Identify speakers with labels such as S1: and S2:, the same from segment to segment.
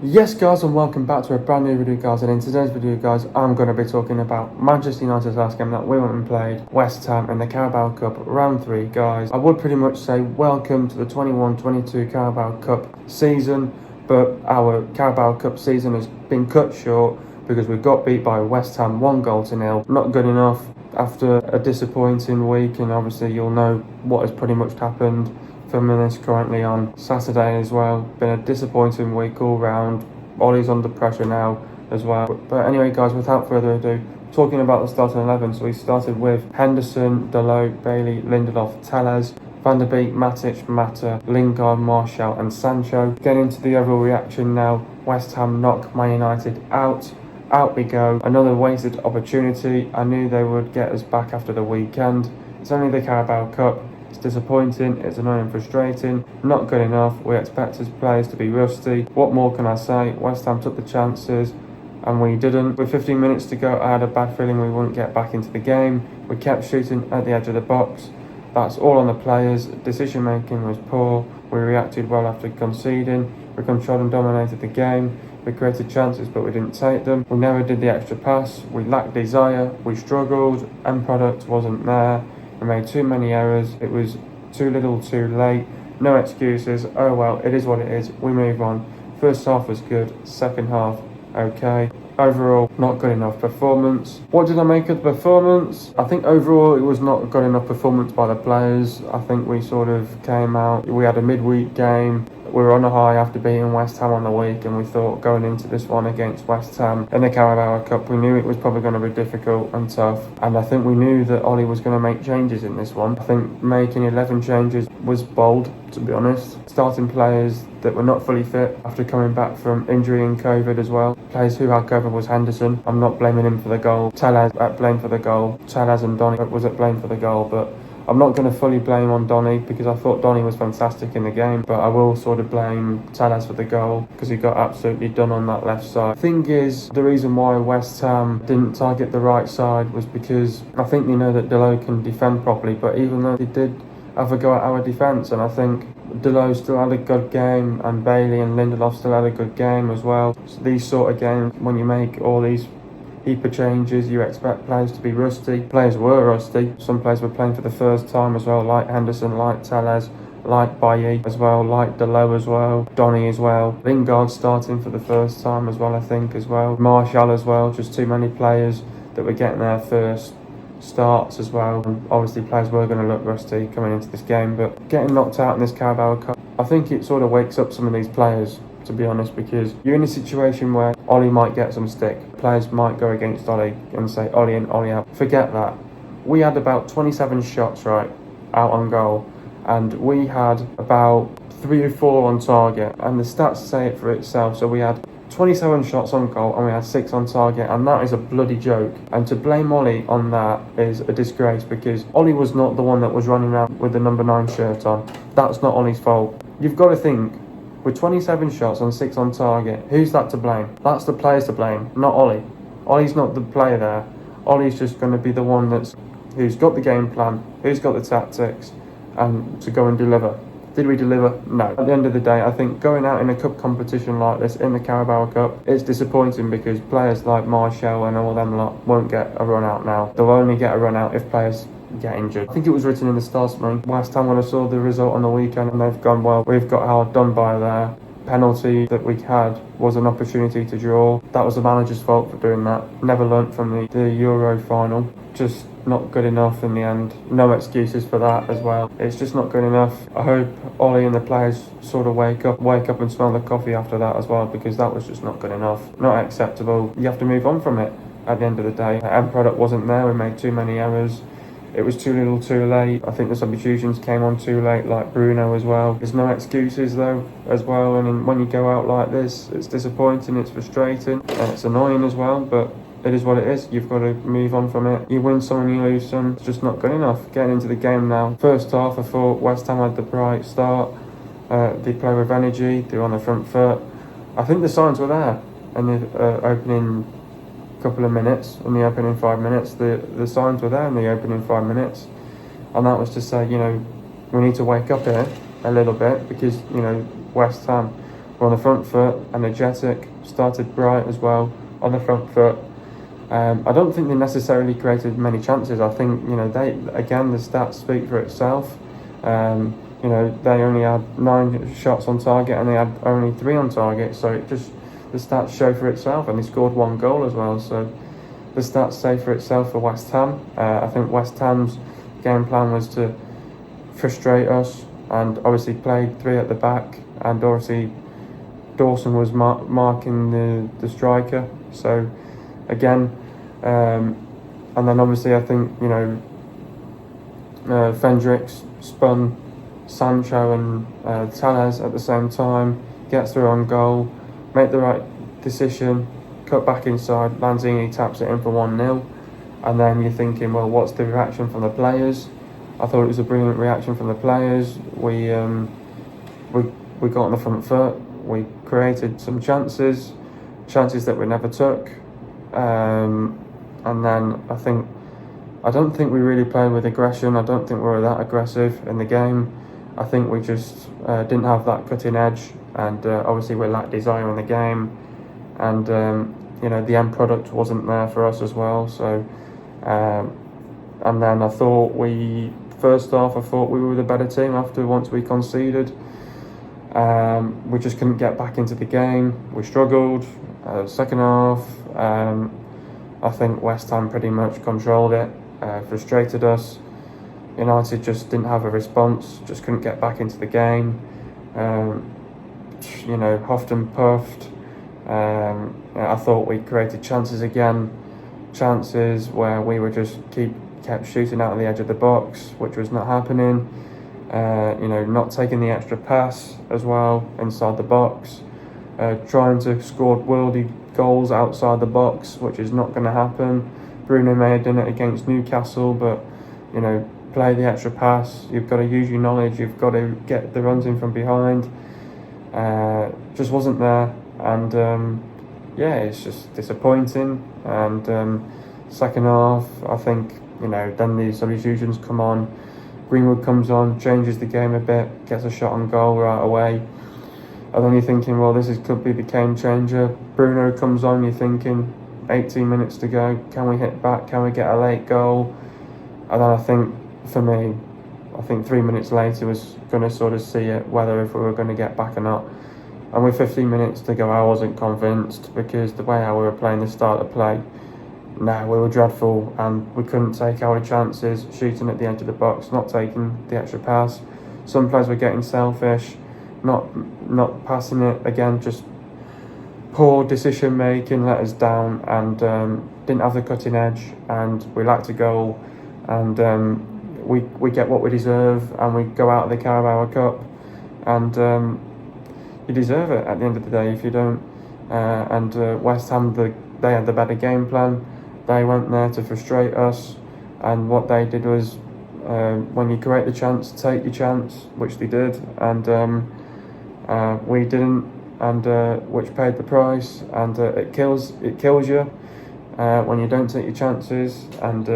S1: Yes guys, and welcome back to a brand new video guys, and in today's video guys I'm going to be talking about Manchester United's last game that we went and played, West Ham in the Carabao Cup round 3 guys. I would pretty much say welcome to the 21-22 Carabao Cup season, but our Carabao Cup season has been cut short because we got beat by West Ham 1-0. Not good enough after a disappointing week, and obviously you'll know what has pretty much happened. Filming this currently on Saturday as well. Been a disappointing week all round. Ollie's under pressure now as well. But anyway guys, without further ado, talking about the starting 11. So we started with Henderson, Dalot, Bailey, Lindelof, Telles, Van der Beek, Matic, Mata, Lingard, Martial and Sancho. Getting into the overall reaction now. West Ham knock Man United out. Out we go. Another wasted opportunity. I knew they would get us back after the weekend. It's only the Carabao Cup. It's disappointing, it's annoying and frustrating, not good enough. We expect his players to be rusty. What more can I say? West Ham took the chances and we didn't. With 15 minutes to go, I had a bad feeling we wouldn't get back into the game. We kept shooting at the edge of the box. That's all on the players. Decision making was poor. We reacted well after conceding. We controlled and dominated the game. We created chances but we didn't take them. We never did the extra pass. We lacked desire. We struggled. End product wasn't there. We made too many errors. It was too little too late. No excuses. Oh well, it is what it is. We move on. First half was good. Second half, okay. Overall, not good enough performance. What did I make of the performance? I think overall it was not good enough performance by the players. I think we sort of came out. We had a midweek game. We were on a high after beating West Ham on the week, and we thought going into this one against West Ham in the Carabao Cup, we knew it was probably going to be difficult and tough. And I think we knew that Ollie was going to make changes in this one. I think making 11 changes was bold, to be honest. Starting players that were not fully fit after coming back from injury and COVID as well. Players who had COVID was Henderson. I'm not blaming him for the goal. Telles at blame for the goal. Telles and Donny was at blame for the goal, but I'm not going to fully blame on Donny because I thought Donny was fantastic in the game, but I will sort of blame Telles for the goal because he got absolutely done on that left side. Thing is, the reason why West Ham didn't target the right side was because I think they know that Dalot can defend properly, but even though they did have a go at our defence, and I think Dalot still had a good game and Bailey and Lindelof still had a good game as well. So these sort of games, when you make all these heap of changes, you expect players to be rusty. Players were rusty. Some players were playing for the first time as well, like Henderson, like Telles, like Bailly as well, like Dalot as well, Donny as well. Lingard starting for the first time as well, I think as well. Martial as well, just too many players that were getting their first starts as well. And obviously players were going to look rusty coming into this game, but getting knocked out in this Carabao Cup, I think it sort of wakes up some of these players, to be honest, because you're in a situation where Ollie might get some stick. Players might go against Ollie and say Ollie in, Ollie out. Forget that. We had about 27 shots right out on goal, and we had about 3 or 4 on target, and the stats say it for itself. So we had 27 shots on goal and we had 6 on target, and that is a bloody joke. And to blame Ollie on that is a disgrace because Ollie was not the one that was running around with the number 9 shirt on. That's not Ollie's fault. You've got to think, with 27 shots and 6 on target, who's that to blame? That's the players to blame, not Ollie. Ollie's not the player there. Ollie's just going to be the one who's got the game plan, who's got the tactics, and to go and deliver. Did we deliver? No. At the end of the day, I think going out in a cup competition like this in the Carabao Cup, it's disappointing because players like Martial and all them lot won't get a run out now. They'll only get a run out if players get injured. I think it was written in the stars for me. West Ham, when I saw the result on the weekend and they've gone, well, we've got hard done by there. Penalty that we had was an opportunity to draw. That was the manager's fault for doing that. Never learnt from the Euro final. Just not good enough in the end. No excuses for that as well. It's just not good enough. I hope Ollie and the players sort of wake up and smell the coffee after that as well, because that was just not good enough. Not acceptable. You have to move on from it at the end of the day. The end product wasn't there. We made too many errors. It was too little too late. I think the substitutions came on too late, like Bruno as well. There's no excuses though as well, and when you go out like this, it's disappointing, it's frustrating, and it's annoying as well, but it is what it is. You've got to move on from it. You win some and you lose some. It's just not good enough. Getting into the game now. First half, I thought West Ham had the bright start. They play with energy. They're on the front foot. I think the signs were there in the opening couple of minutes, in the opening 5 minutes. The signs were there in the opening 5 minutes, and that was to say, you know, we need to wake up here a little bit because, you know, West Ham were on the front foot, energetic, started bright as well on the front foot. I don't think they necessarily created many chances. I think, the stats speak for itself. They only had 9 shots on target and they had only 3 on target, so the stats show for itself, and they scored 1 goal as well, so the stats say for itself for West Ham. I think West Ham's game plan was to frustrate us and obviously played 3 at the back, and obviously Dawson was marking the striker, so again, and then obviously I think, Fendricks spun Sancho and Tellez at the same time, gets through on goal, make the right decision, cut back inside, Lanzini taps it in for 1-0, and then you're thinking, well, what's the reaction from the players? I thought it was a brilliant reaction from the players. We got on the front foot, we created some chances that we never took, and then I don't think we really played with aggression. I don't think we were that aggressive in the game. I think we just didn't have that cutting edge, and obviously we lacked desire in the game, and the end product wasn't there for us as well. So, and then I thought first half we were the better team. Once we conceded, we just couldn't get back into the game. We struggled. Second half, I think West Ham pretty much controlled it, frustrated us. United just didn't have a response, just couldn't get back into the game. Huffed and puffed. I thought we created chances again, chances where we were just kept shooting out of the edge of the box, which was not happening. Not taking the extra pass as well inside the box, trying to score worldy goals outside the box, which is not going to happen. Bruno may have done it against Newcastle, but play the extra pass. You've got to use your knowledge. You've got to get the runs in from behind. Just wasn't there, and it's just disappointing. And second half, I think then the substitutions come on. Greenwood comes on, changes the game a bit, gets a shot on goal right away. And then you're thinking, well, could be the game changer. Bruno comes on, you're thinking, 18 minutes to go, can we hit back, can we get a late goal? And then I think, for me, 3 minutes later was going to sort of see it, whether if we were going to get back or not. And with 15 minutes to go, I wasn't convinced, because the way how we were playing the start of play, we were dreadful, and we couldn't take our chances, shooting at the edge of the box, not taking the extra pass. Some players were getting selfish, not passing it, again, just poor decision making, let us down, and didn't have the cutting edge, and we lacked a goal, and we get what we deserve, and we go out of the Carabao Cup, and you deserve it at the end of the day if you don't. West Ham, they had the better game plan. They went there to frustrate us, and what they did was, when you create the chance, take your chance, which they did, and we didn't, and which paid the price. And it kills you when you don't take your chances. And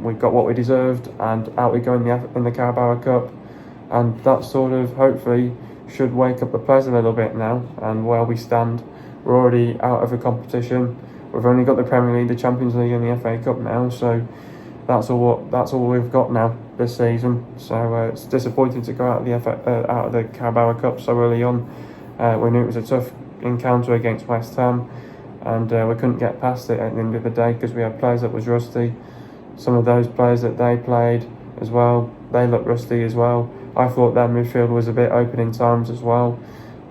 S1: we got what we deserved, and out we go in the Carabao Cup, and that sort of hopefully should wake up the players a little bit now. And where we stand, we're already out of a competition. We've only got the Premier League, the Champions League, and the FA Cup now, so that's all we've got now this season. So it's disappointing to go out of the Carabao Cup so early on. We knew it was a tough encounter against West Ham, and we couldn't get past it at the end of the day because we had players that was rusty. Some of those players that they played as well, they looked rusty as well. I thought their midfield was a bit open in times as well,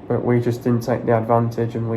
S1: but we just didn't take the advantage, and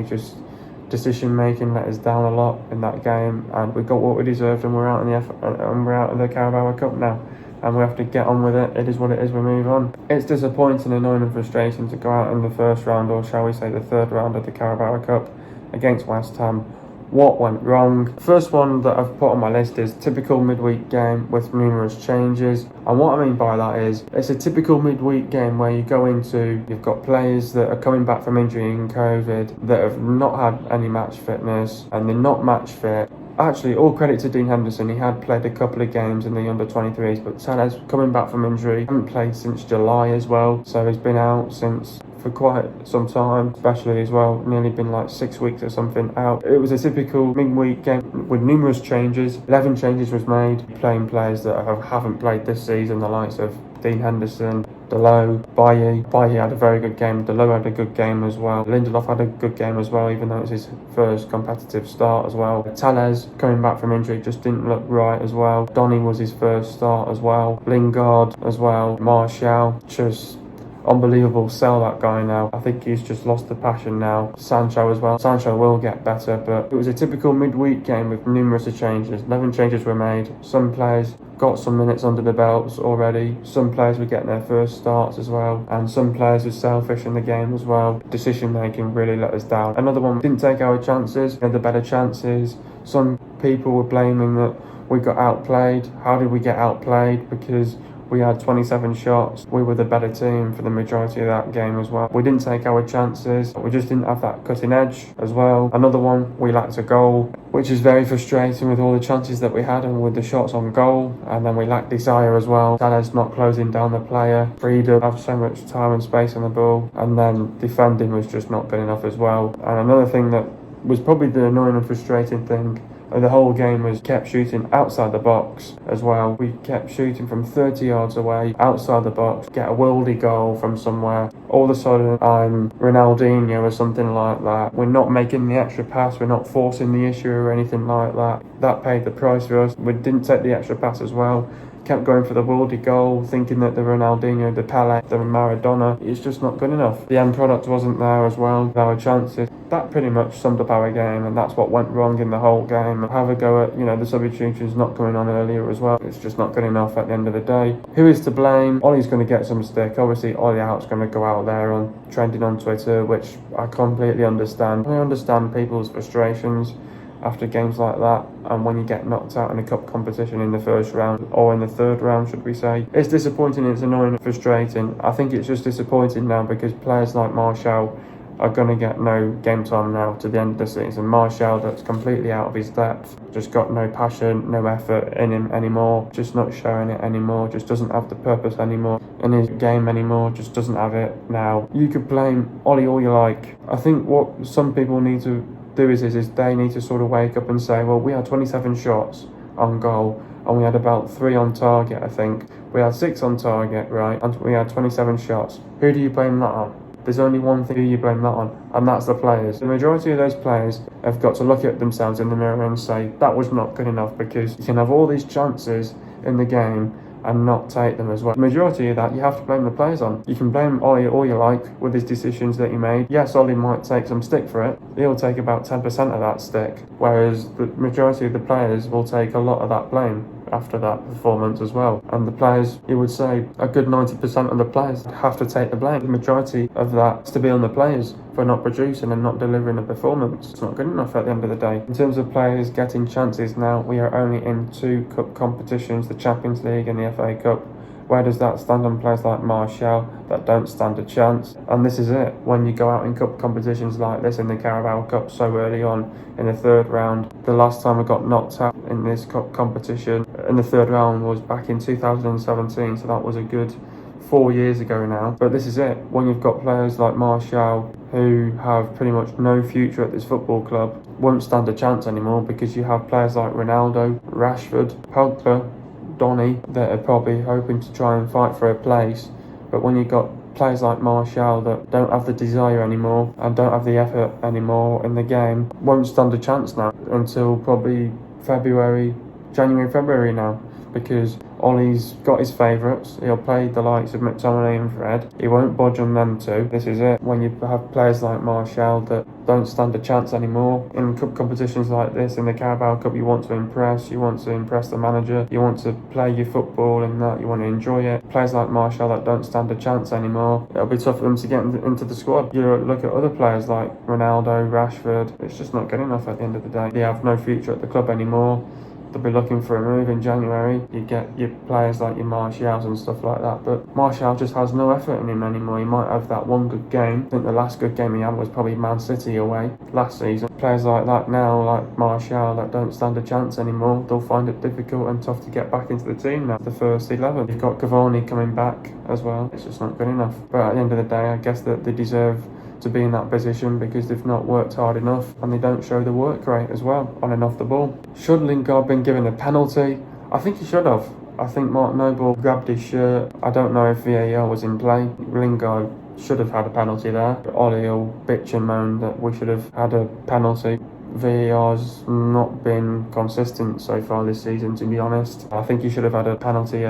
S1: decision making let us down a lot in that game, and we got what we deserved, and we're out of the Carabao Cup now, and we have to get on with it. It is what it is. We move on. It's disappointing, annoying, and frustrating to go out in the first round, or shall we say the third round of the Carabao Cup against West Ham. What went wrong? First one that I've put on my list is typical midweek game with numerous changes. And what I mean by that is, it's a typical midweek game where you go into, you've got players that are coming back from injury and COVID that have not had any match fitness, and they're not match fit, Actually, all credit to Dean Henderson. He had played a couple of games in the under-23s, but Tellez coming back from injury, hadn't played since July as well, so he's been out for quite some time, especially as well, nearly been like 6 weeks or something out. It was a typical midweek game with numerous changes. 11 changes was made, playing players that haven't played this season, the likes of Dean Henderson, Delot, Bailly. Bailly had a very good game. Delot had a good game as well. Lindelof had a good game as well, even though it was his first competitive start as well. Tellez, coming back from injury, just didn't look right as well. Donny was his first start as well. Lingard as well. Martial, just unbelievable. Sell that guy now. I think he's just lost the passion now. Sancho as well. Sancho will get better, but it was a typical midweek game with numerous changes. 11 changes were made. Some players got some minutes under the belts already. Some players were getting their first starts as well, and some players were selfish in the game as well. Decision making really let us down. Another one, didn't take our chances, had the better chances. Some people were blaming that we got outplayed. How did we get outplayed? Because we had 27 shots. We were the better team for the majority of that game as well. We didn't take our chances. We just didn't have that cutting edge as well. Another one, we lacked a goal, which is very frustrating with all the chances that we had and with the shots on goal. And then we lacked desire as well. Tellez not closing down the player. Freedom, have so much time and space on the ball. And then defending was just not good enough as well. And another thing that was probably the annoying and frustrating thing the whole game was kept shooting outside the box as well. We kept shooting from 30 yards away, outside the box, get a worldy goal from somewhere. All of a sudden, I'm Ronaldinho or something like that. We're not making the extra pass, we're not forcing the issue or anything like that. That paid the price for us. We didn't take the extra pass as well. Kept going for the worldy goal, thinking that the Ronaldinho, the Pele, the Maradona, it's just not good enough. The end product wasn't there as well, our chances. That pretty much summed up our game, and that's what went wrong in the whole game. Have a go at, the substitutions not coming on earlier as well. It's just not good enough at the end of the day. Who is to blame? Ollie's going to get some stick. Obviously, Ollie Out's going to go out there on trending on Twitter, which I completely understand. I understand people's frustrations after games like that, and when you get knocked out in a cup competition in the first round, or in the third round should we say. It's disappointing, it's annoying and frustrating. I think it's just disappointing now because players like Martial are going to get no game time now to the end of the season. Martial, that's completely out of his depth, just got no passion, no effort in him anymore, just not showing it anymore, just doesn't have the purpose anymore in his game anymore, just doesn't have it now. You could blame Ollie all you like. I think what some people need to do is they need to sort of wake up and say, well, we had 27 shots on goal and we had about 3 on target. I think we had 6 on target, right, and we had 27 shots. Who do you blame that on? There's only one thing you blame that on, and that's the players. The majority of those players have got to look at themselves in the mirror and say, that was not good enough, because you can have all these chances in the game and not take them as well. The majority of that you have to blame the players on. You can blame Ollie all you like with his decisions that he made. Yes, Ollie might take some stick for it. He'll take about 10% of that stick, whereas the majority of the players will take a lot of that blame after that performance as well. And the players, you would say a good 90% of the players have to take the blame. The majority of that is to be on the players for not producing and not delivering a performance. It's not good enough at the end of the day. In terms of players getting chances now, we are only in 2 cup competitions, the Champions League and the FA Cup. Where does that stand on players like Martial that don't stand a chance? And this is it. When you go out in cup competitions like this, in the Carabao Cup so early on in the third round, the last time I got knocked out in this cup competition in the third round was back in 2017, so that was a good 4 years ago now. But this is it. When you've got players like Martial who have pretty much no future at this football club, won't stand a chance anymore, because you have players like Ronaldo, Rashford, Pogba, Donny that are probably hoping to try and fight for a place. But when you've got players like Martial that don't have the desire anymore and don't have the effort anymore in the game, won't stand a chance now until probably January, February now, because Ollie's got his favourites. He'll play the likes of McTominay and Fred. He won't budge on them too. This is it. When you have players like Martial that don't stand a chance anymore in cup competitions like this, in the Carabao Cup, you want to impress. You want to impress the manager. You want to play your football and that. You want to enjoy it. Players like Martial that don't stand a chance anymore, it'll be tough for them to get into the squad. You look at other players like Ronaldo, Rashford. It's just not good enough at the end of the day. They have no future at the club anymore. They'll be looking for a move in January. You get your players like your Martials and stuff like that, but Martial just has no effort in him anymore. He might have that one good game. I think the last good game he had was probably Man City away last season. players like that now, like Martial, that don't stand a chance anymore, they'll find it difficult and tough to get back into the team now, the first 11. You've got Cavani coming back as well. It's just not good enough. But at the end of the day, I guess that they deserve to be in that position because they've not worked hard enough and they don't show the work rate as well on and off the ball. Should Lingard been given a penalty? I think he should have. I think Mark Noble grabbed his shirt. I don't know if VAR was in play. Lingard should have had a penalty there. Ollie will bitch and moan that we should have had a penalty. VAR's not been consistent so far this season, to be honest. I think he should have had a penalty.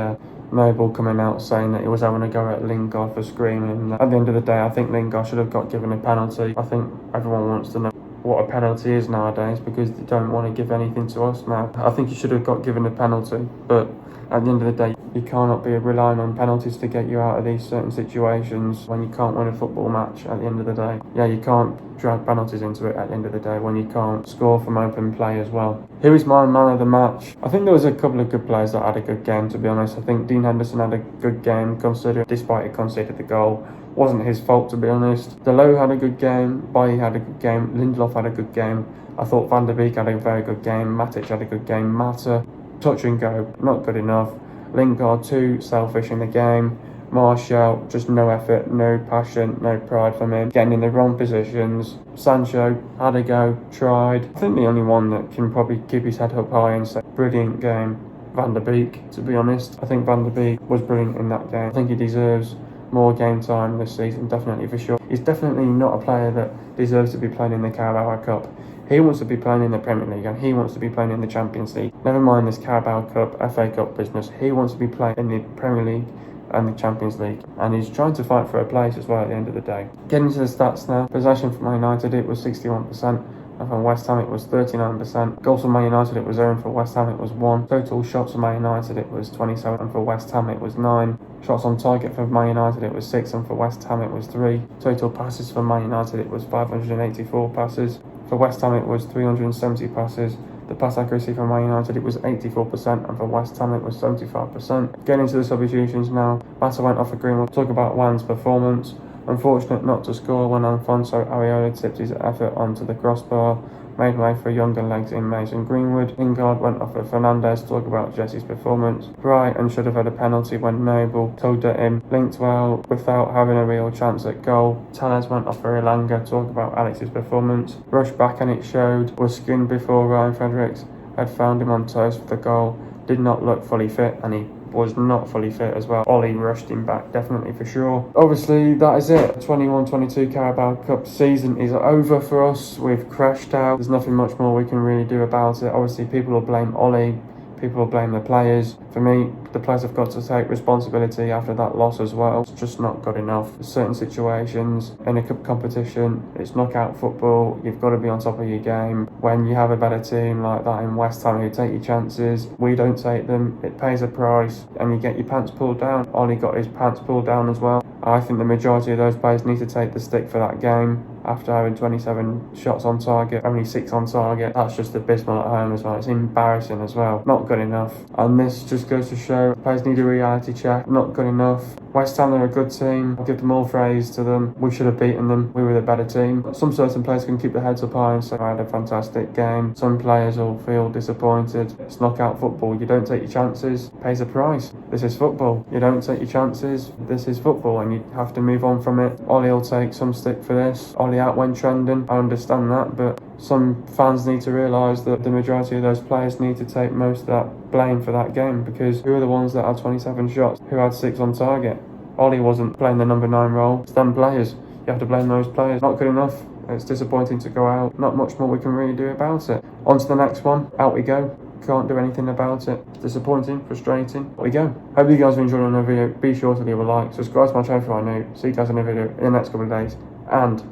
S1: Noble coming out saying that he was having a go at Lingard for screaming. At the end of the day, I think Lingard should have got given a penalty. I think everyone wants to know what a penalty is nowadays because they don't want to give anything to us now. I think he should have got given a penalty, but at the end of the day, you cannot be relying on penalties to get you out of these certain situations when you can't win a football match at the end of the day. Yeah, you can't drag penalties into it at the end of the day when you can't score from open play as well. Who is my man of the match? I think there was a couple of good players that had a good game, to be honest. I think Dean Henderson had a good game, considering despite he conceded the goal. Wasn't his fault, to be honest. Delo had a good game, Bailly had a good game, Lindelof had a good game. I thought Van der Beek had a very good game, Matic had a good game, Mata, touch and go, not good enough. Lingard too selfish in the game. Martial, just no effort, no passion, no pride from him. Getting in the wrong positions. Sancho had a go, tried. I think the only one that can probably keep his head up high and say, brilliant game, Van der Beek, to be honest. I think Van der Beek was brilliant in that game. I think he deserves more game time this season, definitely for sure. He's definitely not a player that deserves to be playing in the Carabao Cup. He wants to be playing in the Premier League and he wants to be playing in the Champions League. Never mind this Carabao Cup, FA Cup business. He wants to be playing in the Premier League and the Champions League. And he's trying to fight for a place as well at the end of the day. Getting to the stats now. Possession for Man United, it was 61%. And from West Ham, it was 39%. Goals for Man United, it was 0. And for West Ham, it was 1. Total shots for Man United, it was 27. And for West Ham, it was 9. Shots on target for Man United, it was 6. And for West Ham, it was 3. Total passes for Man United, it was 584 passes. For West Ham, it was 370 passes. The pass accuracy for Man United, it was 84%, and for West Ham, it was 75%. Getting into the substitutions now. Mata went off for Greenwood. Talk about Juan's performance. Unfortunate not to score when Alfonso Areola tipped his effort onto the crossbar. Made way for younger legs in Mason Greenwood. Lingard went off for Fernandes. Talk about Jesse's performance. Brighton should have had a penalty when Noble tugged at him. Linked well without having a real chance at goal. Tellez went off for Elanga. Talk about Alex's performance. Rushed back and it showed. Was skinned before Ryan Fredericks had found him on toes for the goal. Did not look fully fit and he was not fully fit as well. Ollie rushed him back, definitely for sure. Obviously, that is it. 21-22 Carabao Cup season is over for us. We've crashed out. There's nothing much more we can really do about it. Obviously, people will blame Ollie. People will blame the players. For me, the players have got to take responsibility after that loss as well. It's just not good enough. In certain situations, in a cup competition, it's knockout football. You've got to be on top of your game. When you have a better team like that in West Ham who take your chances, we don't take them. It pays a price and you get your pants pulled down. Ollie got his pants pulled down as well. I think the majority of those players need to take the stick for that game. After having 27 shots on target, only 6 on target. That's just abysmal at home as well. It's embarrassing as well. Not good enough. And this just goes to show players need a reality check. Not good enough. West Ham are a good team. I'll give them all praise to them. We should have beaten them. We were the better team. But some certain players can keep their heads up high and say, I had a fantastic game. Some players will feel disappointed. It's knockout football. You don't take your chances. It pays a price. This is football. You don't take your chances. This is football and you have to move on from it. Ollie will take some stick for this. Ollie out went trending. I understand that, but some fans need to realise that the majority of those players need to take most of that blame for that game, because who are the ones that had 27 shots, who had 6 on target? Ollie wasn't playing the number 9 role. It's them players. You have to blame those players. Not good enough. It's disappointing to go out. Not much more we can really do about it. On to the next one. Out we go. Can't do anything about it. It's disappointing, frustrating. Out we go. Hope you guys are enjoying the video. Be sure to leave a like. Subscribe to my channel if you are new. See you guys in the video in the next couple of days. And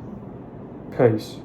S1: peace.